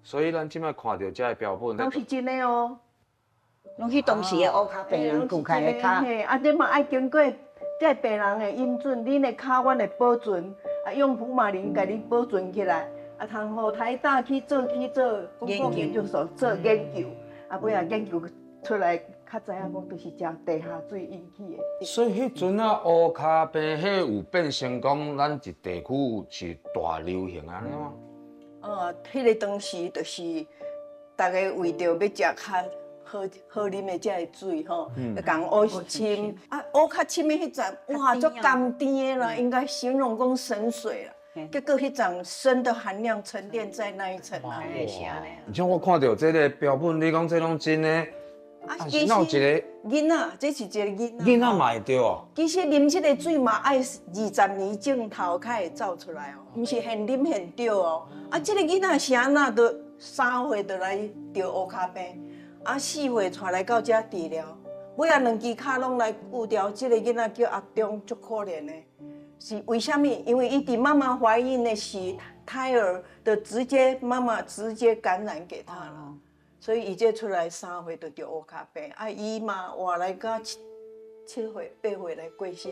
所以咱即摆看到这个标本，拢是真的哦。拢去当时的乌骹病人骨开的骹，嘿，啊，你嘛爱经过这病人的引准，恁的骹阮会保存，啊，用福马林甲恁保存起来，啊，通互台大去做公共研究所做研究，啊，尾啊研究出来，较知影讲都是食地下水引起的。所以迄阵啊，乌骹病迄有变成讲咱一地区是大流行安尼吗？迄个当时就是大家为着要食较好啉的这个水吼，就讲乌深啊，乌较深的迄阵，哇，足甘甜的啦，应该形容讲神水啦。结果迄种砷的含量沉淀在那一层啊。而且我看到这个标本，你讲这拢真的，其实哪有一个囡仔，这是一个囡仔。囡仔嘛会着哦？其实啉这个水嘛，爱20年镜头才会走出来哦，毋是现啉现着哦。啊，这个囡仔是安那，都3岁就来得乌骹病，啊4岁带来到这治疗，尾啊2支骹拢来锯掉。这个囡仔叫阿忠，足可怜的。是为什么？因为伊伫妈妈怀孕的时，胎儿的妈妈直接感染给他了，所以伊这出来3岁就得乌骹病，啊伊嘛活来到7岁8岁来过身。